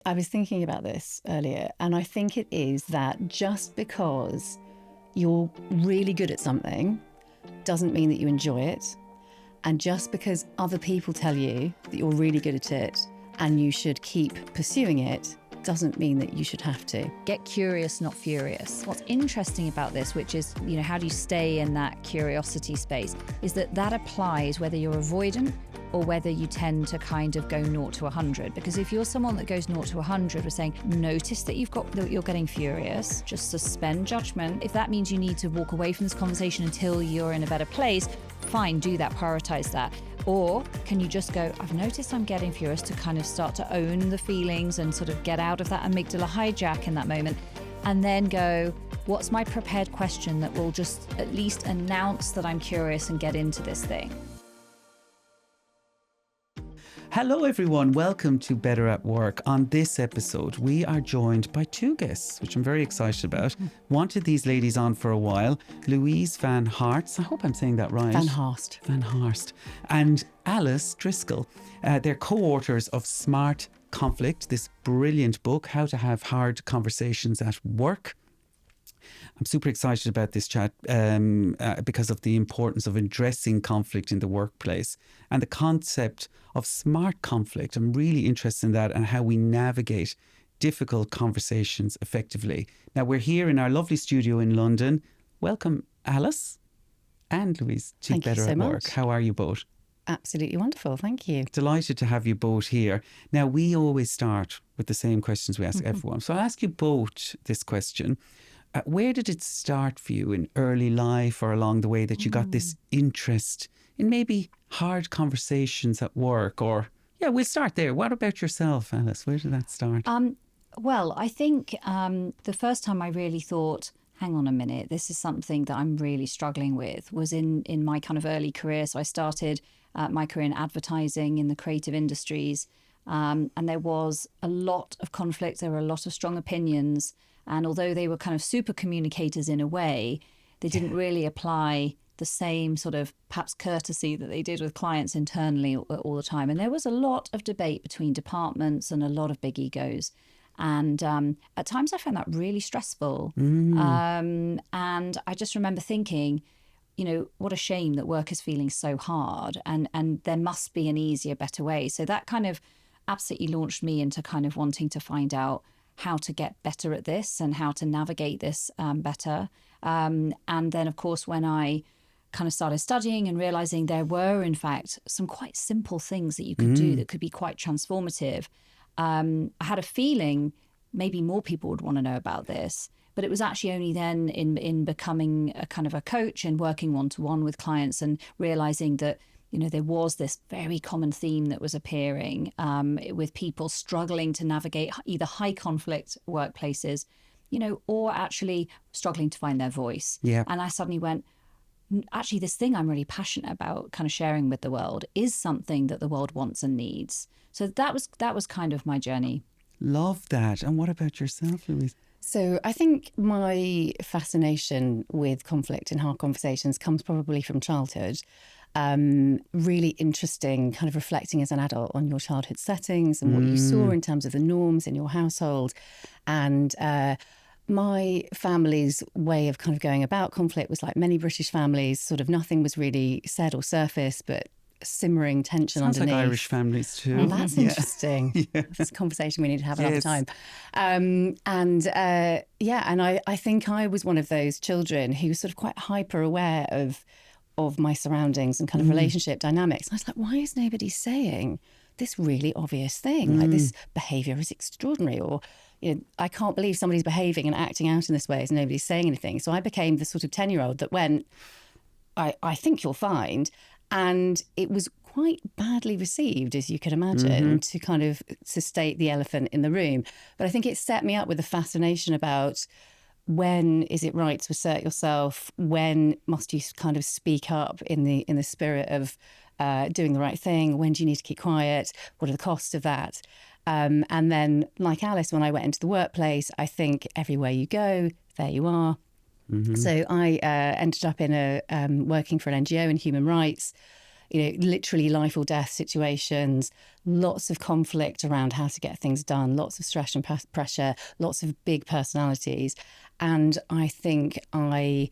I was thinking about this earlier, and I think it is that just because you're really good at something doesn't mean that you enjoy it. And just because other people tell you that you're really good at it and you should keep pursuing it doesn't mean that you should have to. Get curious, not furious. What's interesting about this, which is, how do you stay in that curiosity space, is that applies whether you're avoidant or whether you tend to kind of go 0 to 100. Because if you're someone that goes 0 to 100, we're saying, notice that you're getting furious, just suspend judgment. If that means you need to walk away from this conversation until you're in a better place, fine, do that, prioritize that. Or can you just go, I've noticed I'm getting furious, to kind of start to own the feelings and sort of get out of that amygdala hijack in that moment, and then go, what's my prepared question that will just at least announce that I'm curious and get into this thing? Hello everyone, welcome to Better at Work. On this episode, we are joined by two guests, which I'm very excited about. Wanted these ladies on for a while. Louise van Haarst, I hope I'm saying that right. Van Haarst. Van Haarst. And Alice Driscoll. They're co-authors of Smart Conflict, this brilliant book, How to Have Hard Conversations at Work. I'm super excited about this chat because of the importance of addressing conflict in the workplace and the concept of smart conflict. I'm really interested in that and how we navigate difficult conversations effectively. Now, we're here in our lovely studio in London. Welcome, Alice and Louise, to Thank Better you so at Work. much. How are you both? Absolutely wonderful, thank you. Delighted to have you both here. Now, we always start with the same questions we ask everyone. So I'll ask you both this question. Where did it start for you in early life or along the way that you got this interest in maybe hard conversations at work? Or, we'll start there. What about yourself, Alice? Where did that start? Well, I think the first time I really thought, hang on a minute, this is something that I'm really struggling with, was in my kind of early career. So I started my career in advertising in the creative industries. And there was a lot of conflict. There were a lot of strong opinions. And although they were kind of super communicators in a way, they didn't really apply the same sort of perhaps courtesy that they did with clients internally all the time. And there was a lot of debate between departments and a lot of big egos. And at times I found that really stressful. And I just remember thinking, what a shame that work is feeling so hard, and there must be an easier, better way. So that kind of absolutely launched me into kind of wanting to find out how to get better at this and how to navigate this better. And then, of course, when I kind of started studying and realizing there were, in fact, some quite simple things that you could do that could be quite transformative, I had a feeling maybe more people would want to know about this. But it was actually only then in becoming a kind of a coach and working one-to-one with clients and realizing that, there was this very common theme that was appearing with people struggling to navigate either high conflict workplaces, or actually struggling to find their voice. Yeah. And I suddenly went, actually, this thing I'm really passionate about kind of sharing with the world is something that the world wants and needs. So that was kind of my journey. Love that. And what about yourself, Louise? So I think my fascination with conflict and hard conversations comes probably from childhood. Really interesting kind of reflecting as an adult on your childhood settings and what you saw in terms of the norms in your household. And my family's way of kind of going about conflict was like many British families, sort of nothing was really said or surfaced, but simmering tension Sounds underneath. like Irish families too. Well, that's interesting. That's a conversation we need to have another time. And I think I was one of those children who was sort of quite hyper aware of my surroundings and kind of relationship dynamics. And I was like, why is nobody saying this really obvious thing? Like, this behaviour is extraordinary, or I can't believe somebody's behaving and acting out in this way as nobody's saying anything. So I became the sort of 10-year-old that went, I think you'll find. And it was quite badly received, as you could imagine, to state the elephant in the room. But I think it set me up with a fascination about when is it right to assert yourself? When must you kind of speak up in the spirit of doing the right thing? When do you need to keep quiet? What are the costs of that? And then, like Alice, when I went into the workplace, I think everywhere you go, there you are. So I ended up in working for an NGO in human rights, literally life or death situations, lots of conflict around how to get things done, lots of stress and pressure, lots of big personalities. And I think I,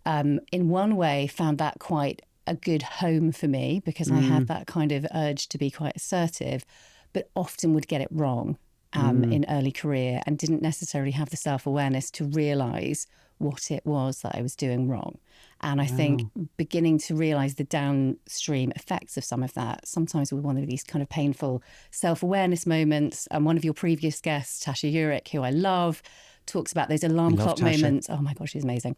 in one way, found that quite a good home for me, because I had that kind of urge to be quite assertive, but often would get it wrong in early career, and didn't necessarily have the self-awareness to realise what it was that I was doing wrong. And I think beginning to realise the downstream effects of some of that, sometimes with one of these kind of painful self-awareness moments. And one of your previous guests, Tasha Urich, who I love, talks about those alarm clock moments. Oh my gosh, she's amazing.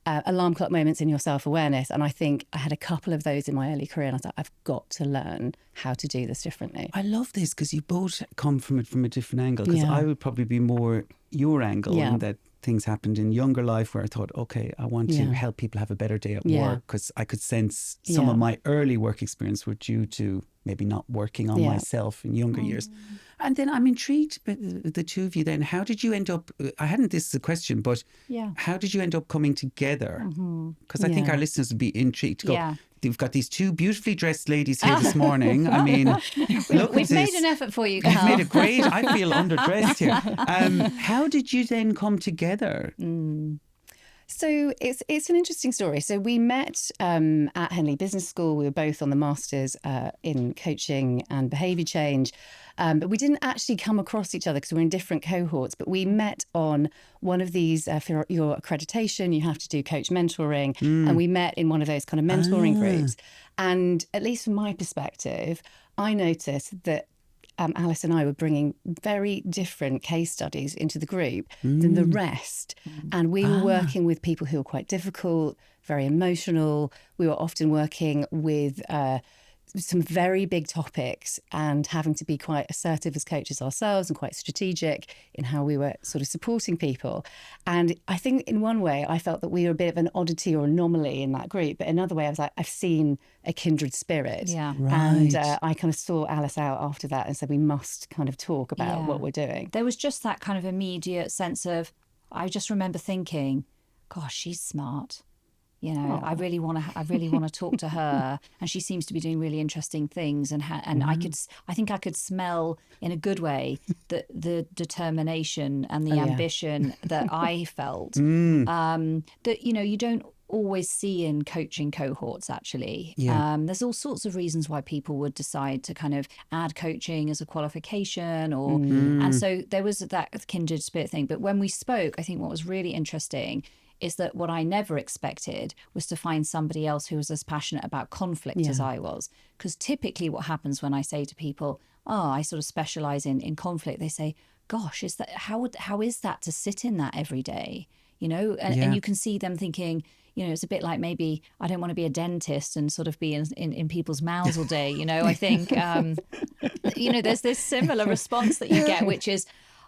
Alarm clock moments in your self-awareness. And I think I had a couple of those in my early career, and I thought, I've got to learn how to do this differently. I love this, because you both come from it from a different angle, because I would probably be more your angle in that things happened in younger life where I thought, okay, I want to help people have a better day at work, because I could sense some of my early work experience were due to maybe not working on myself in younger years. And then I'm intrigued with the two of you then. How did you end up, I hadn't this is a question, but how did you end up coming together? Because I think our listeners would be intrigued to go, we've got these two beautifully dressed ladies here this morning. I mean, look We've made an effort for you, Cathal. You've made it great. I feel underdressed here. How did you then come together? So it's an interesting story. So we met at Henley Business School. We were both on the masters in coaching and behaviour change. But we didn't actually come across each other because we're in different cohorts. But we met on one of these, for your accreditation, you have to do coach mentoring. And we met in one of those kind of mentoring groups. And at least from my perspective, I noticed that Alice and I were bringing very different case studies into the group than the rest. And we were working with people who were quite difficult, very emotional. We were often working with some very big topics and having to be quite assertive as coaches ourselves and quite strategic in how we were sort of supporting people. And I think in one way I felt that we were a bit of an oddity or anomaly in that group, but another way I was like, I've seen a kindred spirit. Yeah. Right. And I kind of saw Alice out after that and said, we must kind of talk about what we're doing. There was just that kind of immediate sense of, I just remember thinking, gosh, she's smart. You know, I really want to talk to her, and she seems to be doing really interesting things. And I think I could smell in a good way the determination and the ambition that I felt. That you don't always see in coaching cohorts. Actually, there's all sorts of reasons why people would decide to kind of add coaching as a qualification, or and so there was that kindred spirit thing. But when we spoke, I think what was really interesting is that what I never expected was to find somebody else who was as passionate about conflict as I was. Because typically what happens when I say to people, I sort of specialise in conflict, they say, gosh, is that how is that to sit in that every day? And you can see them thinking, it's a bit like, maybe I don't want to be a dentist and sort of be in people's mouths all day. I think, there's this similar response that you get, which is,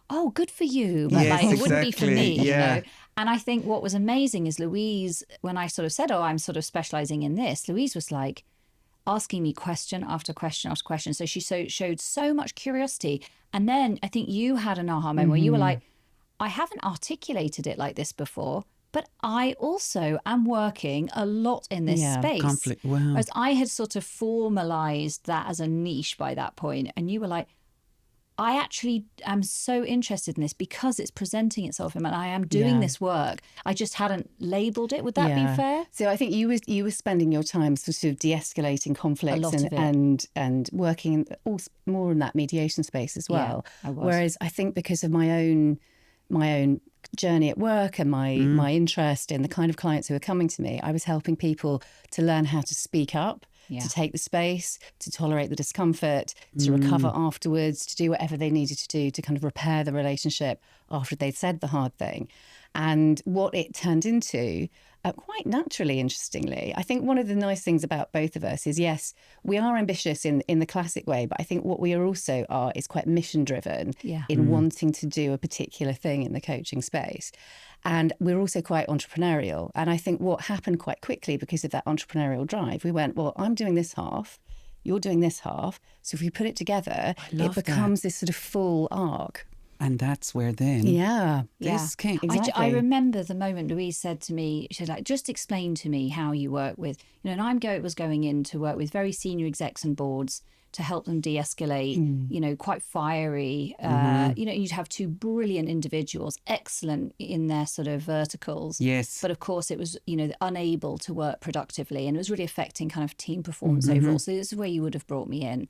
oh, good for you, but it wouldn't be for me, And I think what was amazing is Louise, when I sort of said, I'm sort of specialising in this, Louise was like asking me question after question after question. So she showed so much curiosity. And then I think you had an aha moment where you were like, I haven't articulated it like this before, but I also am working a lot in this space. Conflict. Wow. Whereas I had sort of formalised that as a niche by that point. And you were like, I actually am so interested in this because it's presenting itself and I am doing this work. I just hadn't labelled it. Would that be fair? So I think you were spending your time sort of de-escalating conflicts and working more in that mediation space as well. I was. Whereas I think because of my own journey at work and my interest in the kind of clients who are coming to me, I was helping people to learn how to speak up. To take the space, to tolerate the discomfort, to recover afterwards, to do whatever they needed to do to kind of repair the relationship after they'd said the hard thing. And what it turned into, quite naturally, interestingly, I think one of the nice things about both of us is, yes, we are ambitious in the classic way, but I think what we are also is quite mission driven in wanting to do a particular thing in the coaching space. And we're also quite entrepreneurial. And I think what happened quite quickly because of that entrepreneurial drive, we went, well, I'm doing this half, you're doing this half. So if we put it together, it becomes this sort of full arc. And that's where then this came. exactly. I remember the moment Louise said to me, she was like, just explain to me how you work with, and I was going in to work with very senior execs and boards to help them de-escalate, quite fiery, you'd have two brilliant individuals, excellent in their sort of verticals. Yes. But of course it was, unable to work productively, and it was really affecting kind of team performance overall. So this is where you would have brought me in.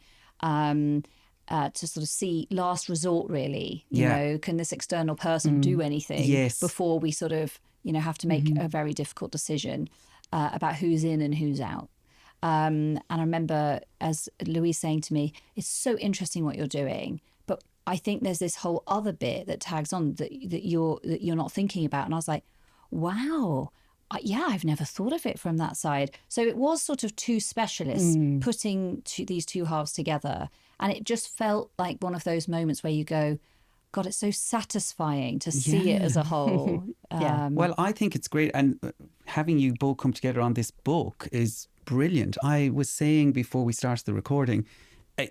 To sort of see last resort, really, can this external person do anything before we sort of, have to make a very difficult decision about who's in and who's out. And I remember as Louise saying to me, it's so interesting what you're doing, but I think there's this whole other bit that tags on that you're not thinking about. And I was like, wow. I've never thought of it from that side. So it was sort of two specialists putting these two halves together. And it just felt like one of those moments where you go, God, it's so satisfying to see it as a whole. Well, I think it's great. And having you both come together on this book is brilliant. I was saying before we started the recording,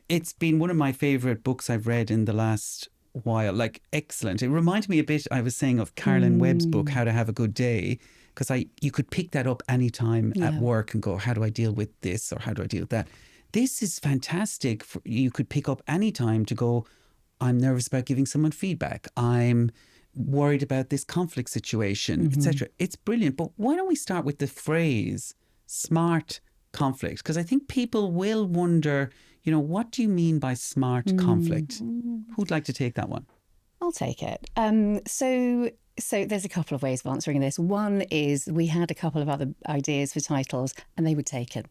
it's been one of my favourite books I've read in the last while. Like, excellent. It reminded me a bit, I was saying, of Carolyn Webb's book, How to Have a Good Day. Because you could pick that up anytime at work and go, how do I deal with this or how do I deal with that? This is fantastic. You could pick up any time to go, I'm nervous about giving someone feedback. I'm worried about this conflict situation, etc. It's brilliant. But why don't we start with the phrase smart conflict? Because I think people will wonder, what do you mean by smart conflict? Who'd like to take that one? I'll take it. So there's a couple of ways of answering this. One is we had a couple of other ideas for titles and they were taken.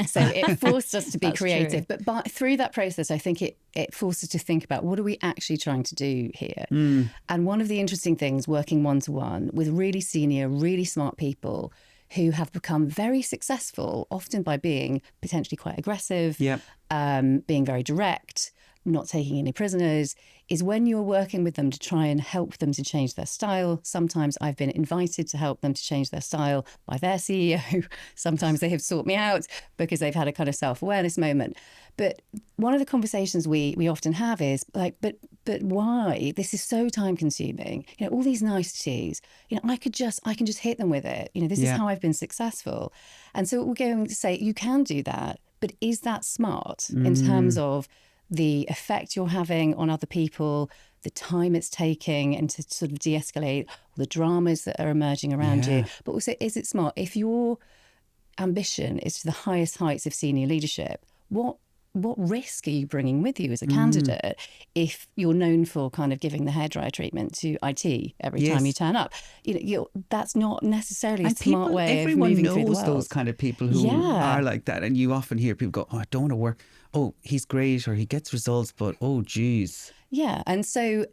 So it forced us to be creative. True. But through that process, I think it forced us to think about what are we actually trying to do here? And one of the interesting things, working one-to-one with really senior, really smart people who have become very successful, often by being potentially quite aggressive, being very direct, not taking any prisoners, is when you're working with them to try and help them to change their style. Sometimes I've been invited to help them to change their style by their CEO. Sometimes they have sought me out because they've had a kind of self-awareness moment. But one of the conversations we often have is like, but why? This is so time consuming. All these niceties, I can just hit them with it. This is how I've been successful. And so we're going to say, you can do that, but is that smart in terms of the effect you're having on other people, the time it's taking, and to sort of de-escalate the dramas that are emerging around you. But also, is it smart? If your ambition is to the highest heights of senior leadership, what risk are you bringing with you as a candidate if you're known for kind of giving the hairdryer treatment to IT every time you turn up? That's not necessarily a smart way of moving through the world. Everyone knows those kind of people who are like that. And you often hear people go, I don't want to work. Oh, he's great, or he gets results, but oh, geez. Yeah. And so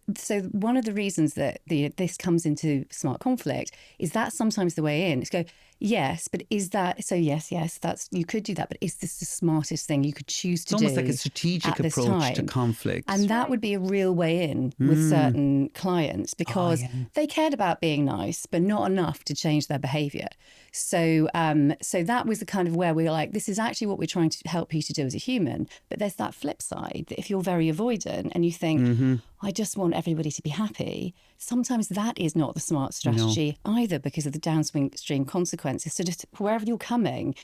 one of the reasons that this comes into smart conflict is that sometimes the way in. It's go, yes, but is that, so yes, that's, you could do that, but is this the smartest thing you could choose to do? It's almost like a strategic approach to conflict. And that would be a real way in with certain clients because they cared about being nice, but not enough to change their behaviour. So that was the kind of where we were like, this is actually what we're trying to help you to do as a human. But there's that flip side that if you're very avoidant and you think, I just want everybody to be happy, sometimes that is not the smart strategy either because of the downstream consequences. So just wherever you're coming,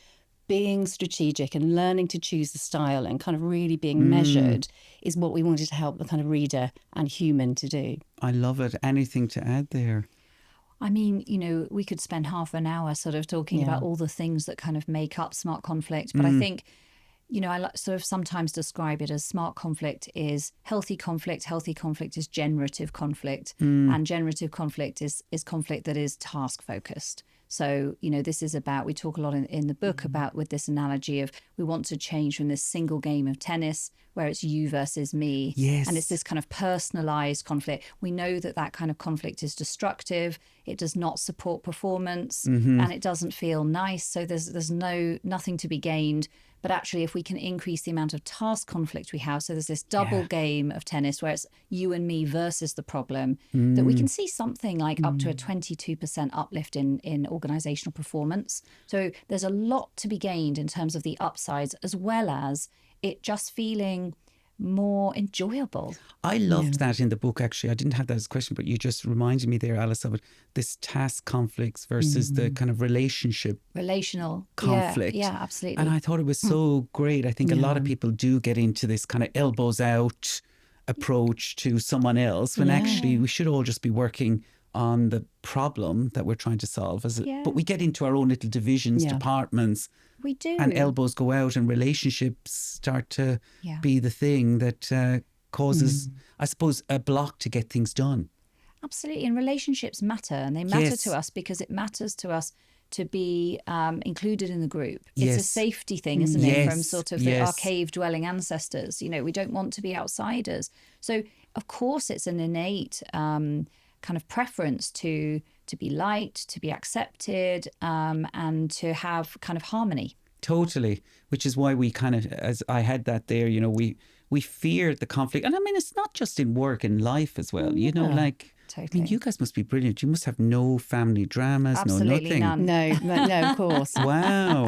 being strategic and learning to choose the style and kind of really being measured is what we wanted to help the kind of reader and human to do. I love it. Anything to add there? I mean, we could spend half an hour sort of talking about all the things that kind of make up smart conflict. But I think, I sort of sometimes describe it as smart conflict is healthy conflict. Healthy conflict is generative conflict. And generative conflict is conflict that is task focused. So, this is about, we talk a lot in the book about with this analogy of we want to change from this single game of tennis where it's you versus me. Yes. And it's this kind of personalized conflict. We know that kind of conflict is destructive. It does not support performance and it doesn't feel nice. So there's nothing to be gained. But actually, if we can increase the amount of task conflict we have, so there's this double game of tennis where it's you and me versus the problem, that we can see something like up to a 22% uplift in organizational performance. So there's a lot to be gained in terms of the upsides, as well as it just feeling more enjoyable. I loved that in the book, actually. I didn't have that as a question, but you just reminded me there, Alice, of it. This task conflicts versus the kind of relational conflict. Yeah, absolutely. And I thought it was so great. I think a lot of people do get into this kind of elbows out approach to someone else when actually we should all just be working on the problem that we're trying to solve. But we get into our own little divisions, departments. We do. And elbows go out and relationships start to be the thing that causes, I suppose, a block to get things done. Absolutely. And relationships matter. And they matter to us because it matters to us to be included in the group. It's a safety thing, isn't it? From sort of our cave-dwelling ancestors. You know, we don't want to be outsiders. So, of course, it's an innate kind of preference to be liked, to be accepted, and to have kind of harmony. Totally. Which is why we kind of, as I had that there, you know, we feared the conflict. And I mean, it's not just in work, in life as well. You know, like, I mean, you guys must be brilliant. You must have no family dramas, Absolutely no nothing. No, of course. Wow.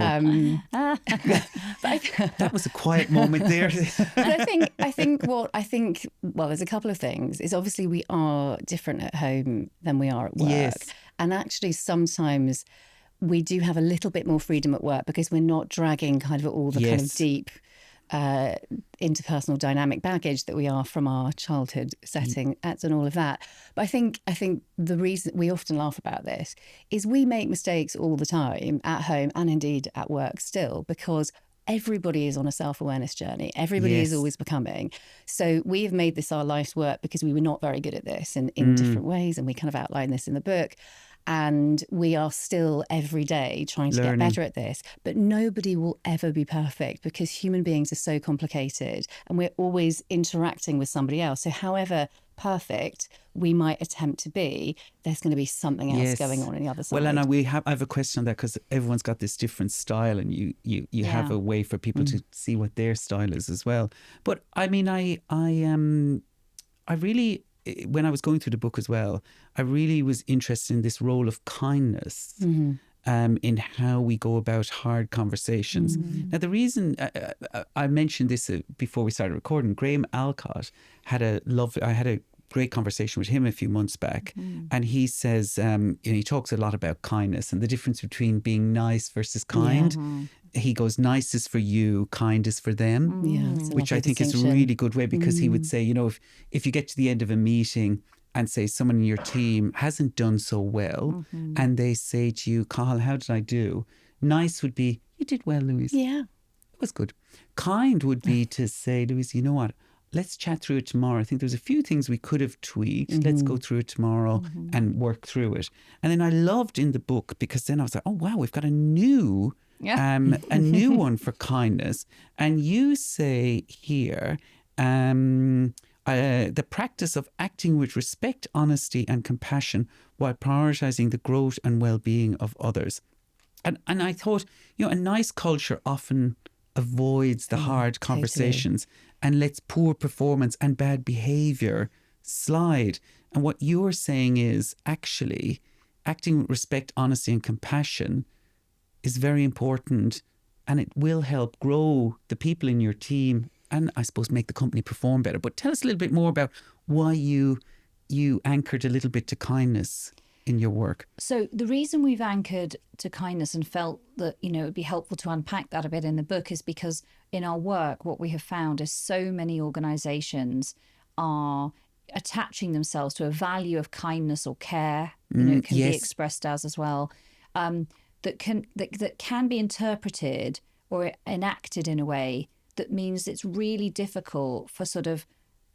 That was a quiet moment there. But I think, well, there's a couple of things. Is obviously we are different at home than we are at work. Yes. And actually sometimes we do have a little bit more freedom at work because we're not dragging kind of all the kind of deep interpersonal dynamic baggage that we are from our childhood setting and all of that. But I think the reason we often laugh about this is we make mistakes all the time at home and indeed at work still, because everybody is on a self-awareness journey. Everybody is always becoming. So we have made this our life's work because we were not very good at this in different ways. And we kind of outline this in the book. And we are still every day trying to get better at this. But nobody will ever be perfect because human beings are so complicated and we're always interacting with somebody else. So however perfect we might attempt to be, there's going to be something else going on the other side. Well, and I have a question on that because everyone's got this different style and you have a way for people to see what their style is as well. But I mean, I really, when I was going through the book as well, I really was interested in this role of kindness in how we go about hard conversations. Now, the reason I mentioned this before we started recording, Graham Alcott had I had a great conversation with him a few months back, and he says, he talks a lot about kindness and the difference between being nice versus kind. He goes, nice is for you, kind is for them, which I think is a really good way, because he would say, you know, if you get to the end of a meeting and say someone in your team hasn't done so well and they say to you, Cathal, how did I do? Nice would be, you did well, Louise. Yeah. It was good. Kind would be to say, Louise, you know what? Let's chat through it tomorrow. I think there's a few things we could have tweaked. Let's go through it tomorrow and work through it. And then I loved in the book, because then I was like, oh, wow, we've got a new one for kindness. And you say here, the practice of acting with respect, honesty and compassion while prioritising the growth and well-being of others. And I thought, you know, a nice culture often avoids the hard conversations and lets poor performance and bad behaviour slide. And what you're saying is actually acting with respect, honesty and compassion is very important, and it will help grow the people in your team and I suppose make the company perform better. But tell us a little bit more about why you anchored a little bit to kindness in your work. So the reason we've anchored to kindness and felt that, you know, it'd be helpful to unpack that a bit in the book is because in our work, what we have found is so many organisations are attaching themselves to a value of kindness or care, you know, it can be expressed as well, that can be interpreted or enacted in a way that means it's really difficult for sort of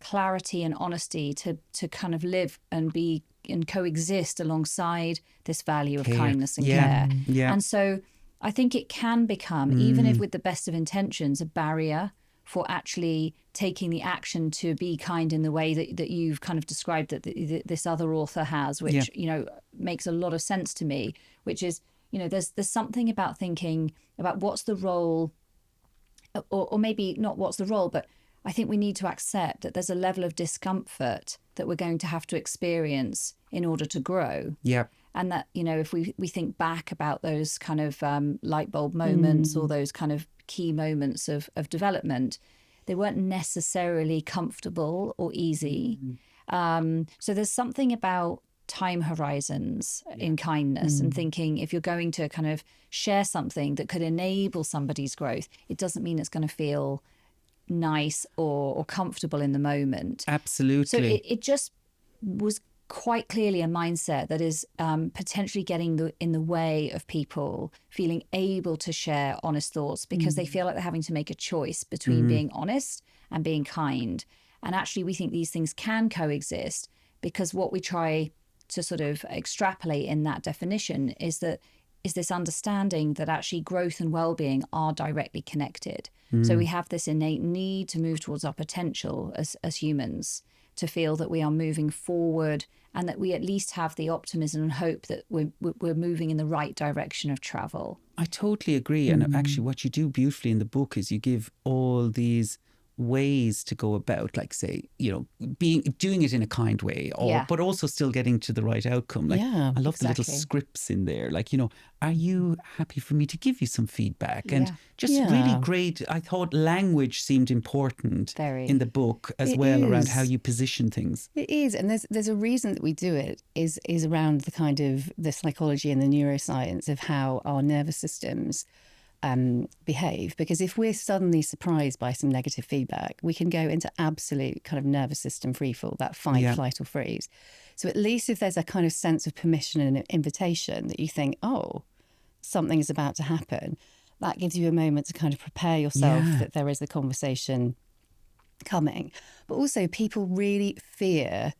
clarity and honesty to kind of live and be and coexist alongside this value of kindness and care. Yeah. And so I think it can become, even if with the best of intentions, a barrier for actually taking the action to be kind in the way that you've kind of described that this other author has, which, you know, makes a lot of sense to me, which is, you know, there's something about thinking about what's the role, or maybe not what's the role, but I think we need to accept that there's a level of discomfort that we're going to have to experience in order to grow. Yeah. And that, you know, if we think back about those kind of light bulb moments or those kind of key moments of development, they weren't necessarily comfortable or easy. So there's something about time horizons in kindness and thinking if you're going to kind of share something that could enable somebody's growth, it doesn't mean it's going to feel nice or comfortable in the moment. Absolutely. So it just was quite clearly a mindset that is potentially getting in the way of people feeling able to share honest thoughts because they feel like they're having to make a choice between being honest and being kind. And actually, we think these things can coexist because what we try to sort of extrapolate in that definition is this understanding that actually growth and well-being are directly connected. So we have this innate need to move towards our potential as humans, to feel that we are moving forward and that we at least have the optimism and hope that we're moving in the right direction of travel. I totally agree. And actually what you do beautifully in the book is you give all these ways to go about, like, say, you know, doing it in a kind way, but also still getting to the right outcome. Like, I love the little scripts in there. Like, you know, are you happy for me to give you some feedback? And just really great. I thought language seemed important in the book as well, around how you position things. It is, and there's a reason that we do it is around the kind of the psychology and the neuroscience of how our nervous systems behave, because if we're suddenly surprised by some negative feedback, we can go into absolute kind of nervous system freefall, that fight, flight or freeze. So at least if there's a kind of sense of permission and an invitation that you think, oh, something is about to happen, that gives you a moment to kind of prepare yourself that there is a conversation coming. But also people really fear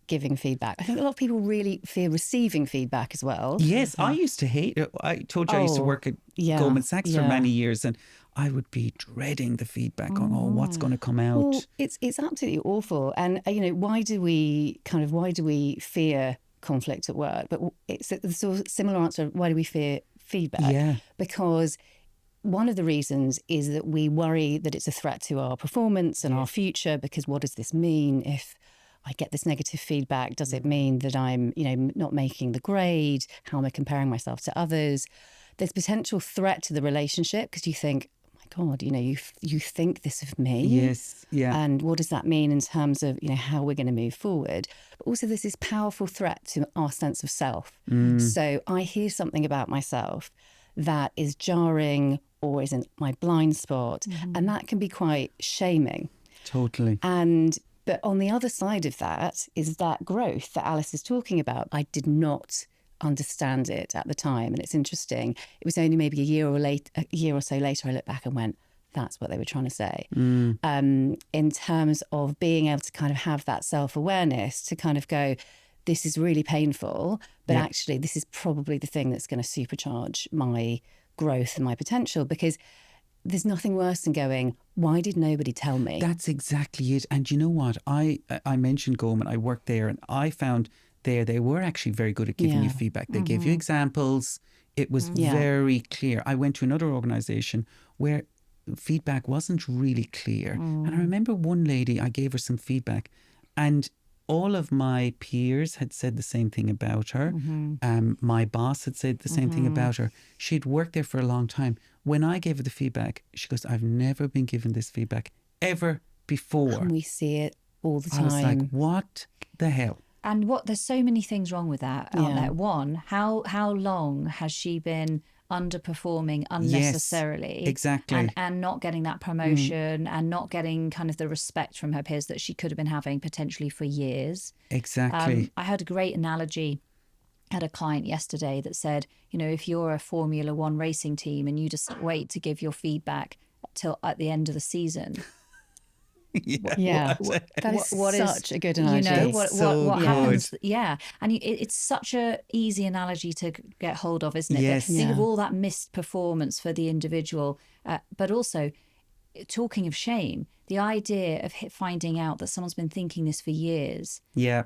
giving feedback. I think a lot of people really fear receiving feedback as well. Yes, I used to hate it. I told you I used to work at Goldman Sachs for many years, and I would be dreading the feedback on, what's going to come out. Well, it's absolutely awful. And, you know, why do we fear conflict at work? But it's the sort of similar answer. Why do we fear feedback? Yeah. Because one of the reasons is that we worry that it's a threat to our performance and our future, because what does this mean if I get this negative feedback? Does it mean that I'm, you know, not making the grade? How am I comparing myself to others? There's potential threat to the relationship because you think, oh my God, you know, you think this of me. Yes, yeah. And what does that mean in terms of, you know, how we're going to move forward? But also there's this powerful threat to our sense of self. So I hear something about myself that is jarring or is in my blind spot, and that can be quite shaming. Totally. But on the other side of that is that growth that Alice is talking about. I did not understand it at the time. And it's interesting. It was only maybe a year or so later, I looked back and went, that's what they were trying to say. In terms of being able to kind of have that self-awareness to kind of go, this is really painful, but actually this is probably the thing that's going to supercharge my growth and my potential, because there's nothing worse than going, why did nobody tell me? That's exactly it. And you know what? I mentioned Goldman, I worked there, and I found they were actually very good at giving you feedback. They gave you examples. It was very clear. I went to another organisation where feedback wasn't really clear. And I remember one lady, I gave her some feedback, and all of my peers had said the same thing about her. My boss had said the same thing about her. She'd worked there for a long time. When I gave her the feedback, she goes, I've never been given this feedback ever before. And we see it all the time. I was like, what the hell? And there's so many things wrong with that, aren't there? One, how long has she been underperforming unnecessarily? Yes, exactly. And not getting that promotion and not getting kind of the respect from her peers that she could have been having potentially for years. Exactly. I heard a great analogy. I had a client yesterday that said, you know, if you're a Formula One racing team and you just wait to give your feedback till at the end of the season. That is such a good analogy. You know, what happens? Yeah. And it's such a easy analogy to get hold of, isn't it? Yes. Think of all that missed performance for the individual, but also talking of shame, the idea of finding out that someone's been thinking this for years. Yeah.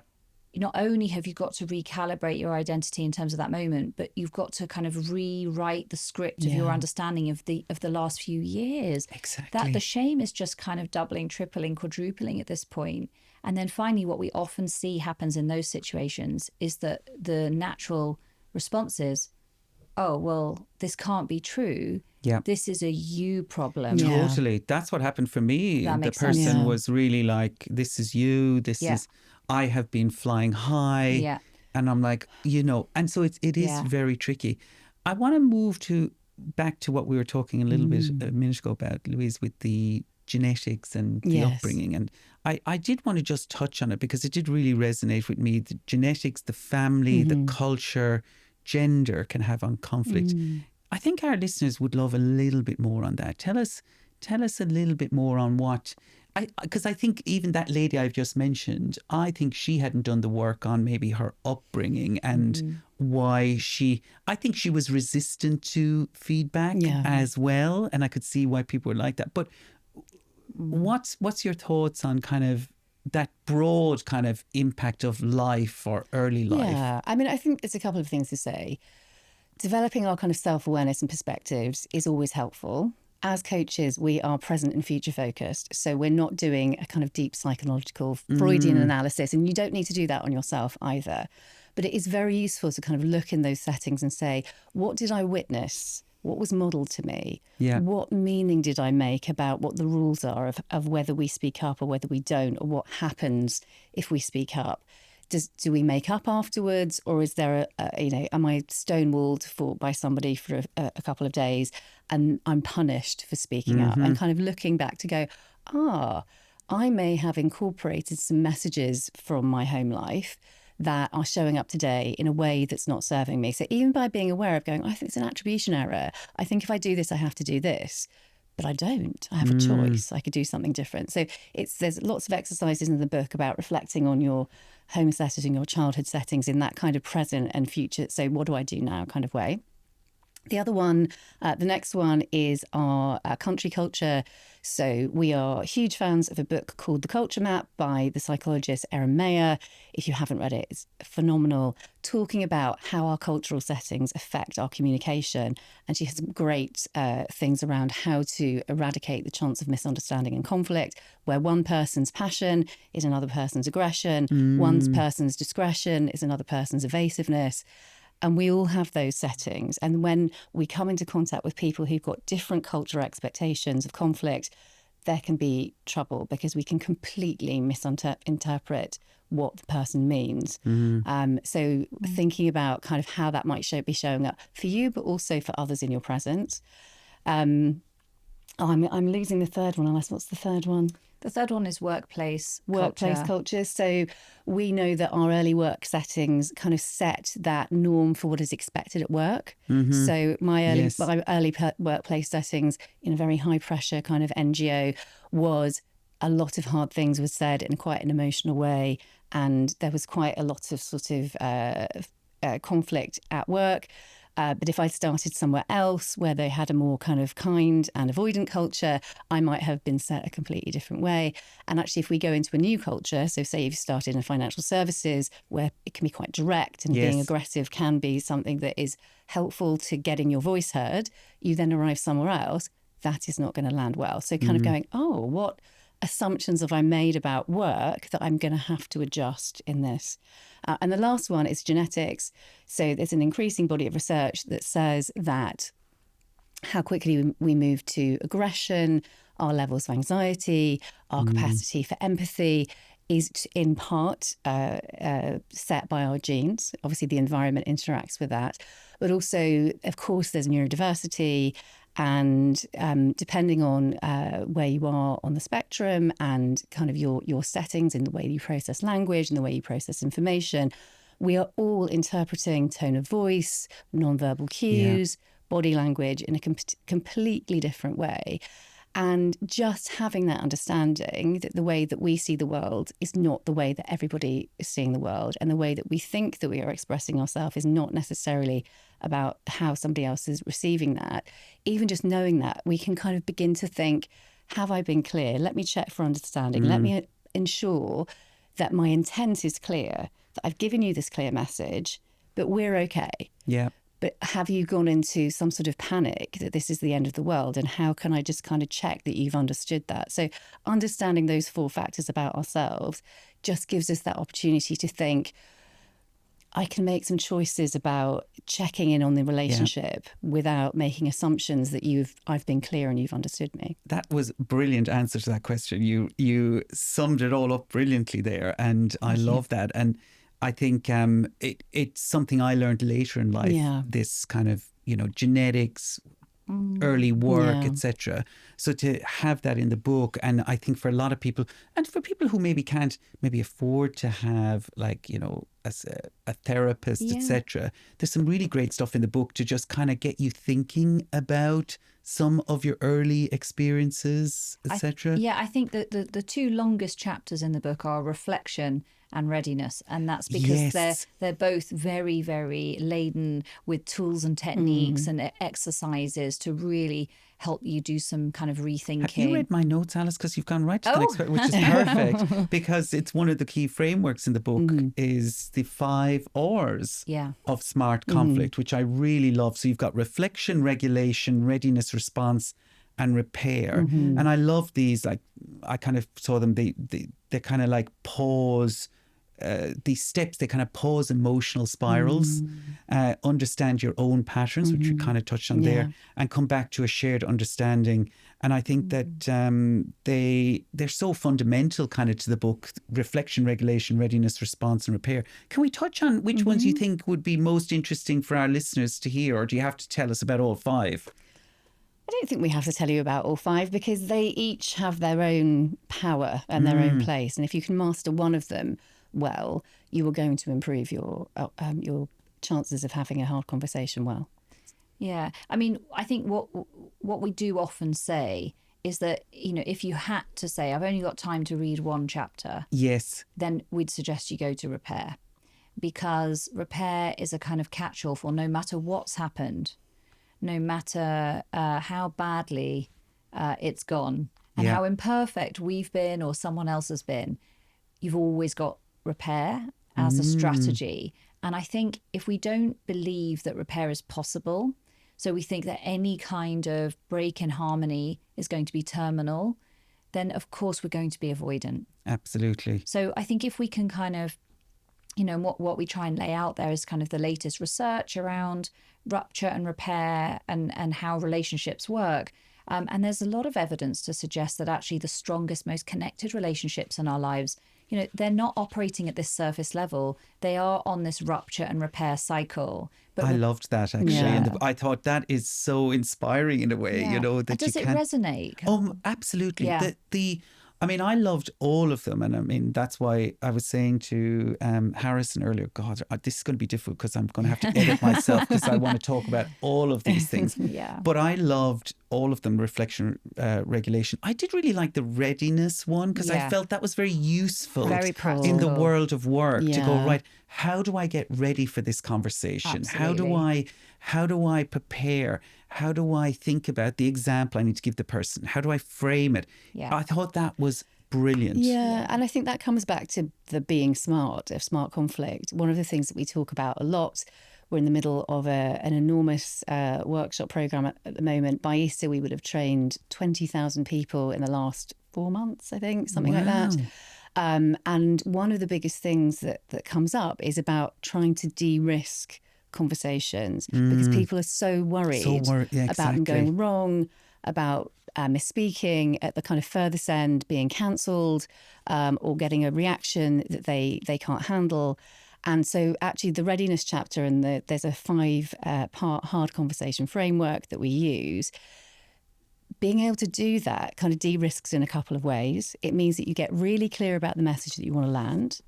Not only have you got to recalibrate your identity in terms of that moment, but you've got to kind of rewrite the script of your understanding of the last few years. Exactly. That the shame is just kind of doubling, tripling, quadrupling at this point. And then finally, what we often see happens in those situations is that the natural response is, oh, well, this can't be true. Yeah. This is a you problem. Yeah. Totally. That's what happened for me. That The makes sense. person Yeah. was really like, this is you. This Yeah. is, I have been flying high. Yeah. And I'm like, and so it is Yeah. very tricky. I want to move back to what we were talking a little bit a minute ago about, Louise, with the genetics and the Yes. upbringing. And I did want to just touch on it because it did really resonate with me. The genetics, the family, the culture, gender can have on conflict. I think our listeners would love a little bit more on that. Tell us a little bit more on what, because I think even that lady I've just mentioned, I think she hadn't done the work on maybe her upbringing and why I think she was resistant to feedback as well. And I could see why people were like that. But what's your thoughts on kind of that broad kind of impact of life or early life? Yeah, I mean, I think there's a couple of things to say. Developing our kind of self-awareness and perspectives is always helpful. As coaches, we are present and future focused. So we're not doing a kind of deep psychological Freudian analysis, and you don't need to do that on yourself either. But it is very useful to kind of look in those settings and say, what did I witness? What was modelled to me? Yeah. What meaning did I make about what the rules are of whether we speak up or whether we don't, or what happens if we speak up? Do we make up afterwards, or is there am I stonewalled by somebody for a couple of days and I'm punished for speaking up? And kind of looking back to go, I may have incorporated some messages from my home life that are showing up today in a way that's not serving me. So even by being aware of going, I think it's an attribution error. I think if I do this, I have to do this. But I don't. I have a choice. I could do something different. So there's lots of exercises in the book about reflecting on your home setting, your childhood settings in that kind of present and future. So what do I do now kind of way? The other one, the next one is our country culture. So we are huge fans of a book called The Culture Map by the psychologist Erin Mayer. If you haven't read it, it's phenomenal, talking about how our cultural settings affect our communication. And she has some great things around how to eradicate the chance of misunderstanding and conflict, where one person's passion is another person's aggression, one person's discretion is another person's evasiveness. And we all have those settings. And when we come into contact with people who've got different cultural expectations of conflict, there can be trouble because we can completely misinterpret what the person means. So thinking about kind of how that might be showing up for you, but also for others in your presence. I'm losing the third one. Unless, what's the third one? The third one is workplace culture. So we know that our early work settings kind of set that norm for what is expected at work. So my early workplace settings in a very high pressure kind of NGO was a lot of hard things were said in quite an emotional way. And there was quite a lot of sort of conflict at work. But if I started somewhere else where they had a more kind of kind and avoidant culture, I might have been set a completely different way. And actually, if we go into a new culture, so say you've started in financial services where it can be quite direct and being aggressive can be something that is helpful to getting your voice heard, you then arrive somewhere else, that is not going to land well. So kind of going, what assumptions have I made about work that I'm going to have to adjust in this? And the last one is genetics. So there's an increasing body of research that says that how quickly we move to aggression, our levels of anxiety, our capacity for empathy is in part set by our genes. Obviously, the environment interacts with that. But also, of course, there's neurodiversity. And depending on where you are on the spectrum and kind of your settings in the way you process language and the way you process information, we are all interpreting tone of voice, nonverbal cues, body language in a completely different way. And just having that understanding that the way that we see the world is not the way that everybody is seeing the world, and the way that we think that we are expressing ourselves is not necessarily about how somebody else is receiving that. Even just knowing that, we can kind of begin to think, have I been clear? Let me check for understanding. Let me ensure that my intent is clear, that I've given you this clear message, but we're okay. Yeah. But have you gone into some sort of panic that this is the end of the world? And how can I just kind of check that you've understood that? So understanding those 4 factors about ourselves just gives us that opportunity to think, I can make some choices about checking in on the relationship without making assumptions that I've been clear and you've understood me. That was a brilliant answer to that question. You summed it all up brilliantly there, and I love that. And I think it's something I learned later in life. Yeah. This kind of genetics, early work, etc. So to have that in the book, and I think for a lot of people, and for people who maybe can't afford to have as a therapist, etc. There's some really great stuff in the book to just kind of get you thinking about some of your early experiences, etc. I think that the two longest chapters in the book are reflection and readiness, and that's because they're both very, very laden with tools and techniques and exercises to really help you do some kind of rethinking. Have you read my notes, Alice? Because you've gone right to the next part, which is perfect, because it's one of the key frameworks in the book is the 5 R's of smart conflict, which I really love. So you've got reflection, regulation, readiness, response, and repair. And I love these. Like, I kind of saw them. They kind of like pause. These steps, they kind of pause emotional spirals, understand your own patterns, which we kind of touched on there, and come back to a shared understanding. And I think that they're so fundamental kind of to the book: reflection, regulation, readiness, response, and repair. Can we touch on which ones you think would be most interesting for our listeners to hear, or do you have to tell us about all 5? I don't think we have to tell you about all 5, because they each have their own power and their own place. And if you can master one of them well, you are going to improve your chances of having a hard conversation well. Yeah. I mean, I think what we do often say is that, if you had to say, I've only got time to read one chapter, then we'd suggest you go to repair, because repair is a kind of catch-all for no matter what's happened, no matter how badly it's gone and how imperfect we've been or someone else has been, you've always got repair as a strategy. And I think if we don't believe that repair is possible, so we think that any kind of break in harmony is going to be terminal, then of course we're going to be avoidant. Absolutely. So I think if we can kind of, what we try and lay out there is kind of the latest research around rupture and repair and how relationships work. And there's a lot of evidence to suggest that actually the strongest, most connected relationships in our lives, they're not operating at this surface level. They are on this rupture and repair cycle. But I loved that, actually. And I thought that is so inspiring in a way, that does it resonate? Absolutely. Yeah. I mean, I loved all of them. And I mean, that's why I was saying to Harrison earlier, God, this is going to be difficult because I'm going to have to edit myself because I want to talk about all of these things. But I loved all of them, reflection, regulation. I did really like the readiness one because I felt that was very useful in the world of work to go, right, how do I get ready for this conversation? Absolutely. How do I prepare? How do I think about the example I need to give the person? How do I frame it? I thought that was brilliant. Yeah, and I think that comes back to the being smart, of smart conflict. One of the things that we talk about a lot, we're in the middle of an enormous workshop programme at the moment. By Easter, we would have trained 20,000 people in the last 4 months, I think, something like that. And one of the biggest things that comes up is about trying to de-risk conversations because people are so worried about them going wrong, about misspeaking, at the kind of furthest end being cancelled or getting a reaction that they can't handle. And so actually the readiness chapter and there's a 5-part hard conversation framework that we use. Being able to do that kind of de-risks in a couple of ways. It means that you get really clear about the message that you want to land.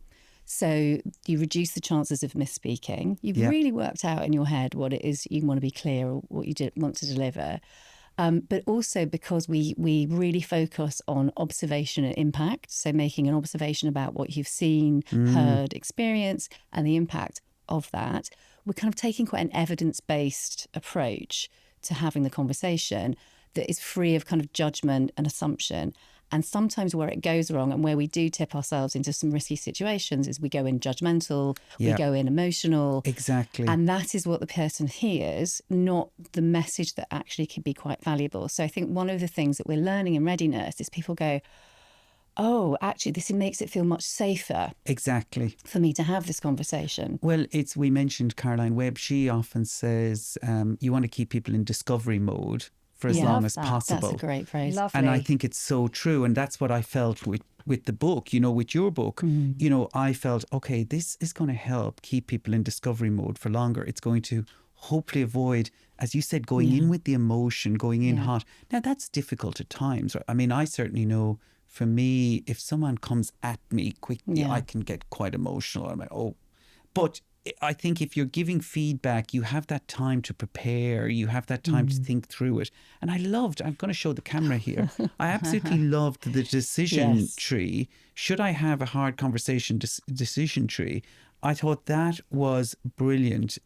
So you reduce the chances of misspeaking. You've really worked out in your head what it is you want to be clear or what you want to deliver. But also because we really focus on observation and impact. So making an observation about what you've seen, heard, experienced, and the impact of that. We're kind of taking quite an evidence-based approach to having the conversation that is free of kind of judgment and assumption. And sometimes where it goes wrong and where we do tip ourselves into some risky situations is we go in judgmental, we go in emotional. Exactly. And that is what the person hears, not the message that actually can be quite valuable. So I think one of the things that we're learning in readiness is people go, oh, actually, this makes it feel much safer Exactly. for me to have this conversation. Well, we mentioned Caroline Webb. She often says you want to keep people in discovery mode for as long as possible. That's a great phrase. Lovely. And I think it's so true. And that's what I felt with the book, with your book. I felt, okay, this is going to help keep people in discovery mode for longer. It's going to hopefully avoid, as you said, going in with the emotion, going in hot. Now, that's difficult at times. I mean, I certainly know for me, if someone comes at me quickly, I can get quite emotional. I'm like, oh. But I think if you're giving feedback, you have that time to prepare, you have that time to think through it. And I'm going to show the camera here. I absolutely loved the decision tree. Should I have a hard conversation decision tree? I thought that was brilliant,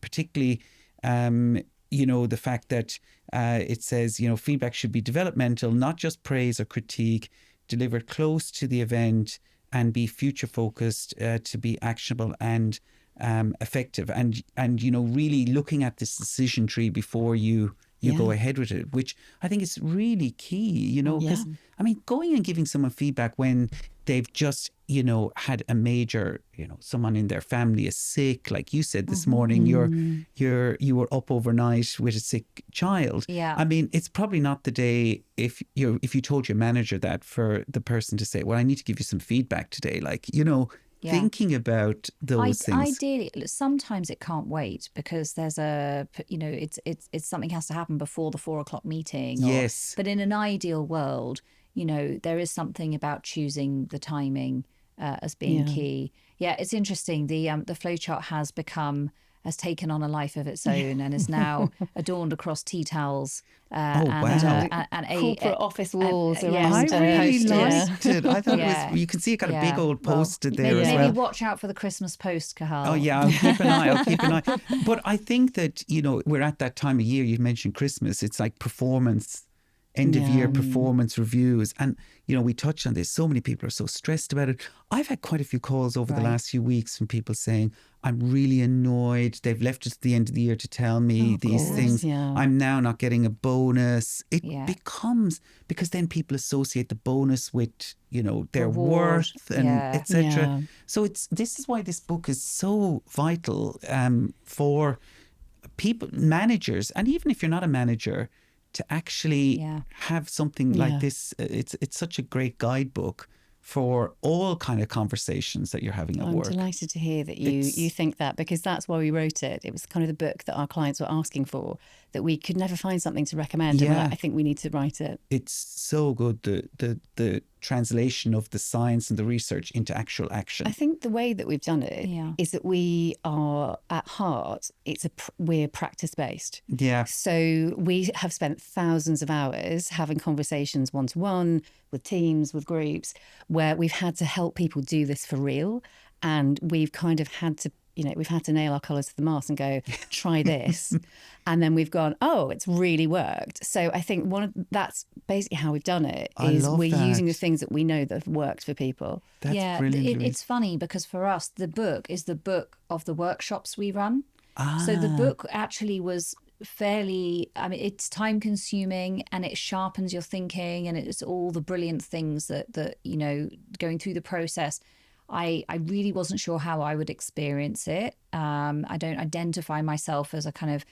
particularly, the fact that it says, feedback should be developmental, not just praise or critique, delivered close to the event and be future focused, to be actionable and effective, and really looking at this decision tree before you go ahead with it, which I think is really key, because I mean, going and giving someone feedback when they've just had a major, someone in their family is sick, like you said this morning, you were up overnight with a sick child. I mean, it's probably not the day if you told your manager that, for the person to say, well, I need to give you some feedback today, thinking about those things. Ideally, sometimes it can't wait because there's it's something has to happen before the 4 o'clock meeting. Yes. But in an ideal world, there is something about choosing the timing as being key. Yeah, it's interesting. The flowchart has taken on a life of its own and is now adorned across tea towels and corporate office walls around. I really liked it. I thought it was. You can see it got a big old post-it there as well. Maybe watch out for the Christmas post, Cathal. Oh yeah, I'll keep an eye. But I think that we're at that time of year. You mentioned Christmas. It's like performance. End of year performance reviews. And, we touched on this. So many people are so stressed about it. I've had quite a few calls over the last few weeks from people saying, I'm really annoyed. They've left us at the end of the year to tell me these things. Yeah. I'm now not getting a bonus. It becomes, because then people associate the bonus with, their worth and etc. Yeah. So this is why this book is so vital for people, managers, and even if you're not a manager, to actually have something like this. It's such a great guidebook for all kind of conversations that you're having at work. I'm delighted to hear that you think that, because that's why we wrote it. It was kind of the book that our clients were asking for, that we could never find something to recommend. And we're like, I think we need to write it. It's so good, the translation of the science and the research into actual action. I think the way that we've done it is that we are, at heart, we're practice-based. Yeah. So we have spent thousands of hours having conversations one-to-one, with teams, with groups, where we've had to help people do this for real. And we've kind of had to, we've had to nail our colours to the mast and go, try this. And then we've gone, oh, it's really worked. So I think that's basically how we've done it, is we're using the things that we know that have worked for people. That's brilliant. It's funny because for us, the book is the book of the workshops we run. So the book actually was fairly, it's time consuming and it sharpens your thinking and it's all the brilliant things that going through the process. I really wasn't sure how I would experience it. I don't identify myself as a kind of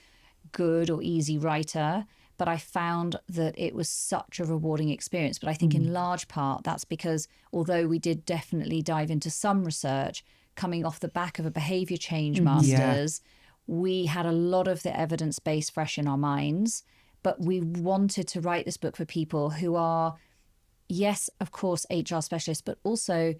good or easy writer, but I found that it was such a rewarding experience. But I think in large part that's because although we did definitely dive into some research coming off the back of a behaviour change master's, we had a lot of the evidence base fresh in our minds, but we wanted to write this book for people who are, yes, of course, HR specialists, but also,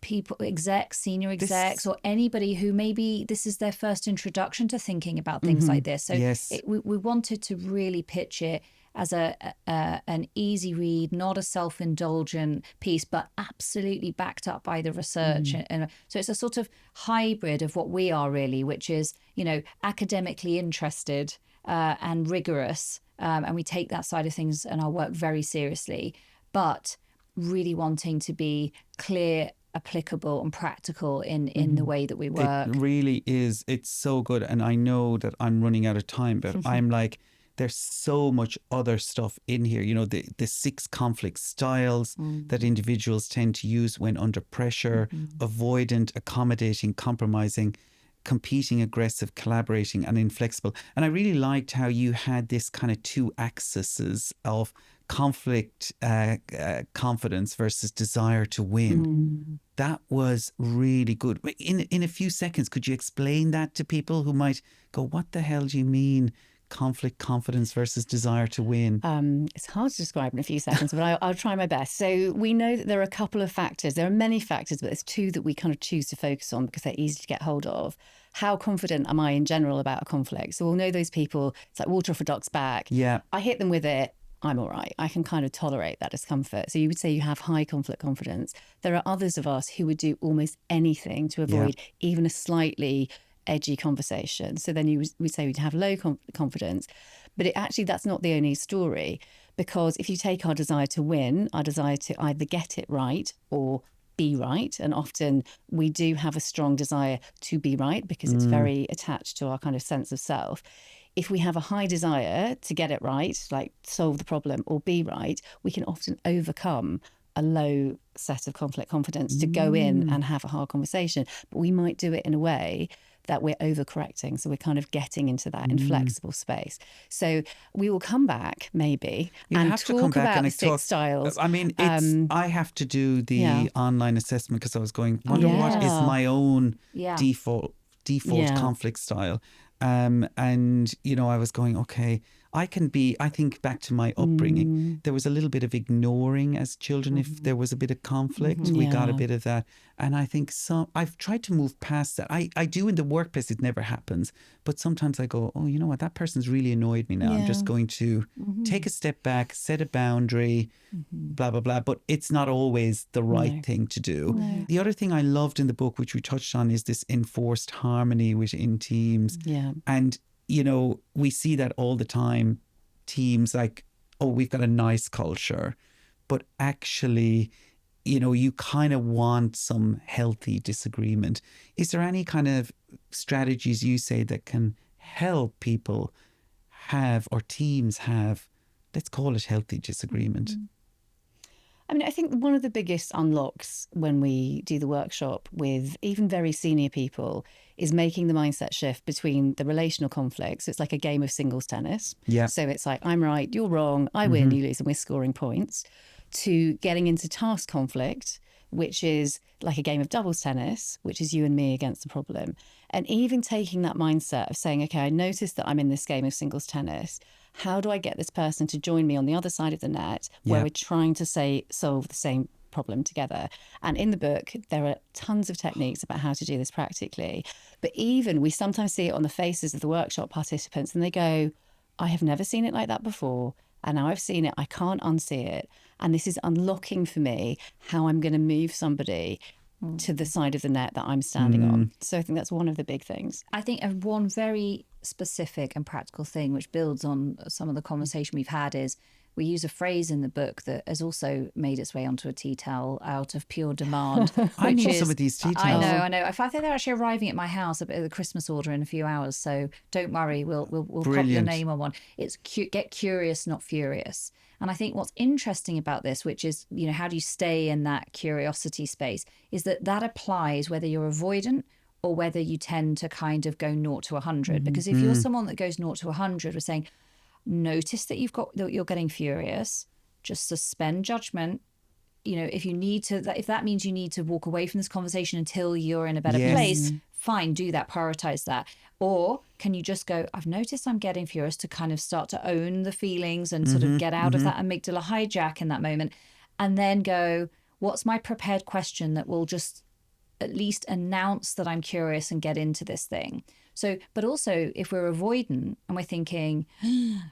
people, execs, senior execs, or anybody who maybe this is their first introduction to thinking about things like this. So we wanted to really pitch it as an easy read, not a self-indulgent piece, but absolutely backed up by the research. And so it's a sort of hybrid of what we are really, which is, academically interested and rigorous. And we take that side of things and our work very seriously, but really wanting to be clear, applicable and practical in the way that we work. It really is. It's so good. And I know that I'm running out of time, but I'm like, there's so much other stuff in here. You know, the 6 conflict styles that individuals tend to use when under pressure: avoidant, accommodating, compromising, competing, aggressive, collaborating, and inflexible. And I really liked how you had this kind of 2 axes of conflict, confidence versus desire to win. That was really good. In a few seconds, could you explain that to people who might go, what the hell do you mean conflict, confidence versus desire to win? It's hard to describe in a few seconds, but I'll try my best. So we know that there are a couple of factors. There are many factors, but there's 2 that we kind of choose to focus on because they're easy to get hold of. How confident am I in general about a conflict? So we'll know those people, it's like water off a duck's back. Yeah. I hit them with it, I'm all right. I can kind of tolerate that discomfort. So you would say you have high conflict confidence. There are others of us who would do almost anything to avoid even a slightly edgy conversation. So then we'd say we'd have low confidence. But that's not the only story, because if you take our desire to win, our desire to either get it right or be right, and often we do have a strong desire to be right because it's very attached to our kind of sense of self. If we have a high desire to get it right, like solve the problem or be right, we can often overcome a low set of conflict confidence to go in and have a hard conversation. But we might do it in a way that we're overcorrecting. So we're kind of getting into that inflexible space. So we will come back maybe and talk about the 6 styles. I mean, I have to do the online assessment because I was going, wonder what is my own default conflict style. And, you know, I was going, okay, I think back to my upbringing, there was a little bit of ignoring as children. If there was a bit of conflict, we got a bit of that. And I think I've tried to move past that. I do in the workplace, it never happens. But sometimes I go, oh, you know what, that person's really annoyed me now. I'm just going to take a step back, set a boundary, blah, blah, blah. But it's not always the right thing to do. No. The other thing I loved in the book, which we touched on, is this enforced harmony within teams. Yeah. And you know, we see that all the time. Teams like, oh, we've got a nice culture. But actually, you know, you kind of want some healthy disagreement. Is there any kind of strategies you say that can help people have, or teams have, let's call it healthy disagreement? I mean, I think one of the biggest unlocks when we do the workshop with even very senior people is making the mindset shift between the relational conflicts. So it's like a game of singles tennis. Yeah. So it's like, I'm right, you're wrong, I win, you lose, and we're scoring points, to getting into task conflict, which is like a game of doubles tennis, which is you and me against the problem. And even taking that mindset of saying, okay, I noticed that I'm in this game of singles tennis. How do I get this person to join me on the other side of the net where we're trying to solve the same problem together? And in the book, there are tons of techniques about how to do this practically. But even we sometimes see it on the faces of the workshop participants and they go, I have never seen it like that before. And now I've seen it, I can't unsee it. And this is unlocking for me how I'm going to move somebody to the side of the net that I'm standing on. So I think that's one of the big things. I think one very specific and practical thing which builds on some of the conversation we've had is we use a phrase in the book that has also made its way onto a tea towel out of pure demand. I need some of these tea towels. I know. I think they're actually arriving at my house at the Christmas order in a few hours. So don't worry, we'll pop your name on one. It's get curious, not furious. And I think what's interesting about this, which is, you know, how do you stay in that curiosity space, is that applies whether you're avoidant or whether you tend to kind of go 0 to 100. Because if you're someone that goes 0 to 100, we're saying, notice that you're getting furious, just suspend judgment. You know, if that means you need to walk away from this conversation until you're in a better place, fine, do that, prioritize that. Or can you just go, I've noticed I'm getting furious, to kind of start to own the feelings and sort of get out of that amygdala hijack in that moment, and then go, what's my prepared question that will just at least announce that I'm curious and get into this thing. So, but also if we're avoidant and we're thinking,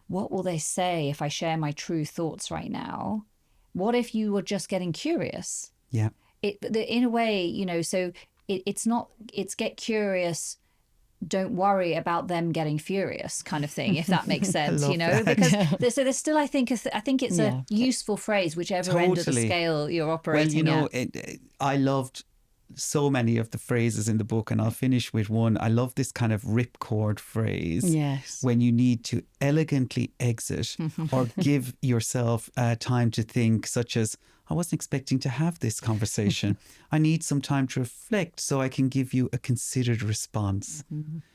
what will they say if I share my true thoughts right now? What if you were just getting curious? Yeah. In a way, you know, so it's get curious, don't worry about them getting furious kind of thing, if that makes sense, you know, because there's still, I think it's a useful phrase, whichever end of the scale you're operating at. Well, you know, I loved so many of the phrases in the book, and I'll finish with one. I love this kind of ripcord phrase. Yes. When you need to elegantly exit or give yourself time to think, such as, I wasn't expecting to have this conversation. I need some time to reflect so I can give you a considered response.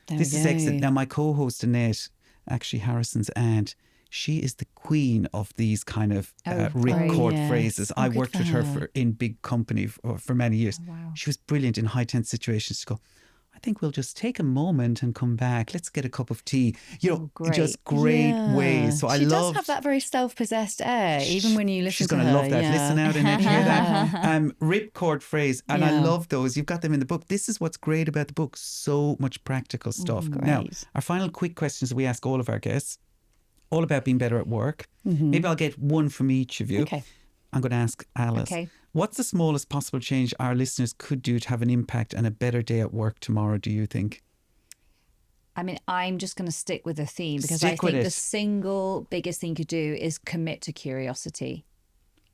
This is excellent. Now, my co-host Annette, actually Harrison's aunt, she is the queen of these kind of ripcord phrases. I worked with her in big company for many years. Oh, wow. She was brilliant in high tense situations to go, I think we'll just take a moment and come back. Let's get a cup of tea. You know, just great ways. So she does have that very self-possessed air, even when you listen to her. She's going to love that. Listen out and hear that. Ripcord phrase. And I love those. You've got them in the book. This is what's great about the book. So much practical stuff. Now, our final quick questions that we ask all of our guests, all about being better at work. Maybe I'll get one from each of you. Okay. I'm going to ask Alice. Okay. What's the smallest possible change our listeners could do to have an impact and a better day at work tomorrow, do you think? I mean, I'm just going to stick with the theme because I think the single biggest thing you could do is commit to curiosity.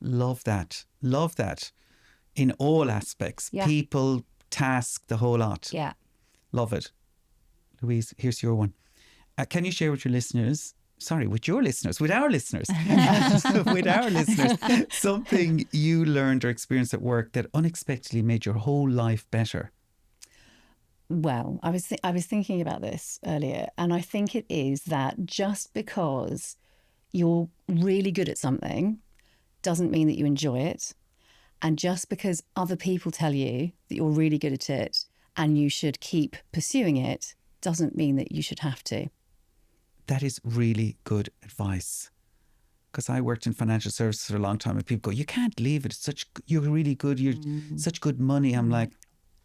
Love that. Love that. In all aspects. Yeah. People, task, the whole lot. Yeah. Love it. Louise, here's your one. Can you share with your listeners, with our listeners, with our listeners, something you learned or experienced at work that unexpectedly made your whole life better? Well, I was thinking about this earlier, and I think it is that just because you're really good at something doesn't mean that you enjoy it. And just because other people tell you that you're really good at it and you should keep pursuing it doesn't mean that you should have to. That is really good advice. Because I worked in financial services for a long time and people go, you can't leave it. You're really good. You're such good money. I'm like,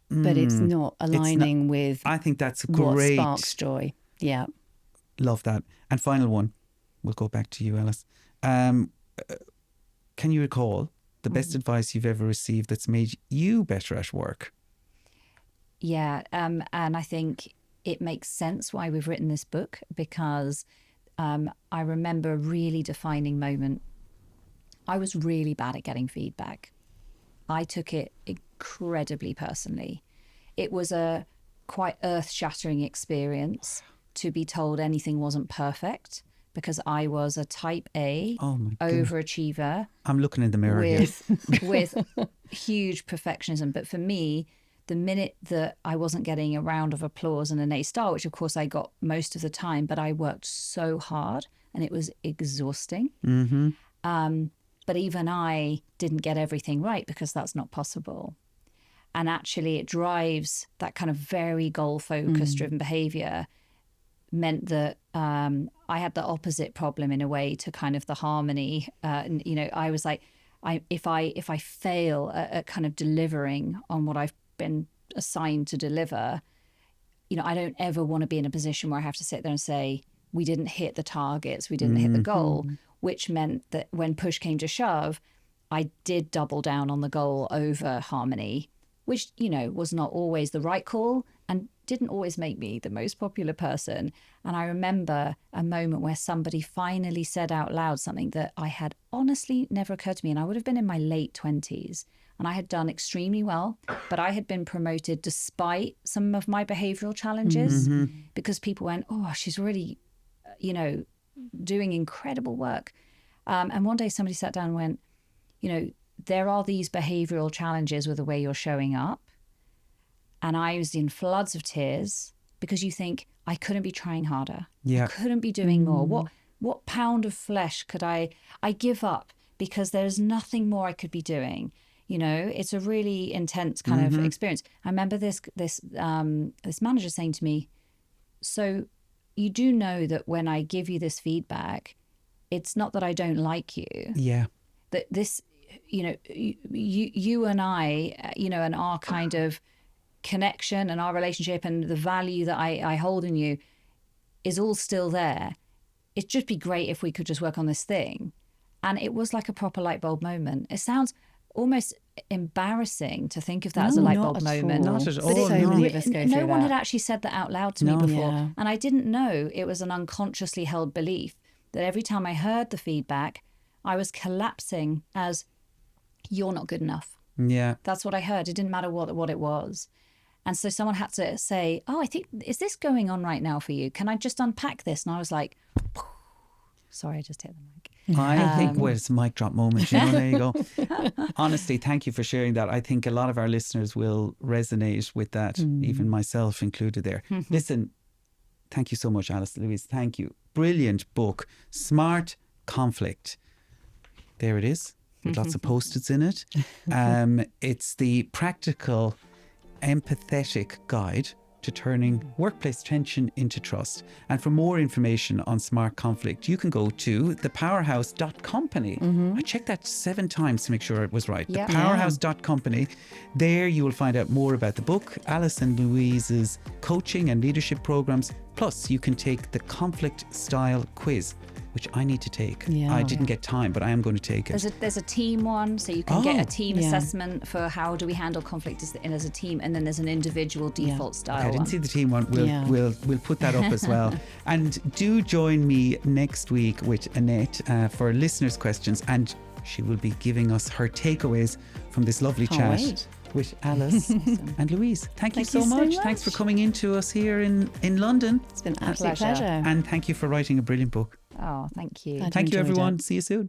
but it's not aligning with I think that's great. What sparks joy. Yeah. Love that. And final one, we'll go back to you, Alice. Can you recall the best advice you've ever received that's made you better at work? Yeah. And I think it makes sense why we've written this book, because I remember a really defining moment. I was really bad at getting feedback. I took it incredibly personally. It was a quite earth-shattering experience to be told anything wasn't perfect, because I was a type A overachiever. I'm looking in the mirror with huge perfectionism. But for me, the minute that I wasn't getting a round of applause and an A star, which of course I got most of the time, but I worked so hard and it was exhausting. But even I didn't get everything right, because that's not possible. And actually it drives that kind of very goal-focused driven behavior meant that I had the opposite problem in a way to kind of the harmony. You know, I was like, if I fail at kind of delivering on what I've been assigned to deliver, you know, I don't ever want to be in a position where I have to sit there and say, we didn't hit the targets, we didn't hit the goal, which meant that when push came to shove, I did double down on the goal over harmony, which, you know, was not always the right call and didn't always make me the most popular person. And I remember a moment where somebody finally said out loud something that I had honestly never occurred to me. And I would have been in my late 20s and I had done extremely well, but I had been promoted despite some of my behavioral challenges because people went, oh, she's really, you know, doing incredible work. And one day somebody sat down and went, you know, there are these behavioral challenges with the way you're showing up. And I was in floods of tears because you think, I couldn't be trying harder. I couldn't be doing more. What pound of flesh could I give up because there's nothing more I could be doing? You know, it's a really intense kind of experience. I remember this manager saying to me, so you do know that when I give you this feedback, it's not that I don't like you. Yeah. That this, you know, you and I, you know, and our kind of connection and our relationship and the value that I hold in you is all still there. It'd just be great if we could just work on this thing. And it was like a proper light bulb moment. It sounds almost embarrassing to think of that as a light bulb moment. Not at all. But so many of us go through no one that. had actually said that out loud to me before. And I didn't know it was an unconsciously held belief that every time I heard the feedback, I was collapsing as, you're not good enough. Yeah. That's what I heard. It didn't matter what it was. And so someone had to say, oh, I think, is this going on right now for you? Can I just unpack this? And I was like, sorry, I just hit the mic. I think, well, it's a mic drop moment, there you go. Honestly, thank you for sharing that. I think a lot of our listeners will resonate with that, even myself included there. Listen, thank you so much, Alice, Louise. Thank you. Brilliant book, Smart Conflict. There it is, with lots of Post-its in it. It's the practical, empathetic guide to turning workplace tension into trust. And for more information on Smart Conflict, you can go to thepowerhouse.company. I checked that 7 times to make sure it was right. Yeah. Thepowerhouse.company. There you will find out more about the book, Alice and Louise's coaching and leadership programs. Plus, you can take the conflict style quiz, which I need to take. I didn't get time, but I am going to take it. There's a team one, so you can get a team assessment for how do we handle conflict as a team, and then there's an individual default style Okay, I didn't one. see the team one. We'll put that up as well. And do join me next week with Annette for listeners' questions, and she will be giving us her takeaways from this lovely chat wait. with Alice and Louise. Thank you so you so much. much. Thanks for coming into us here in London. It's been an absolute pleasure. pleasure. And thank you for writing a brilliant book. Oh, thank you. Glad Thank you, enjoyed it. everyone. See you soon.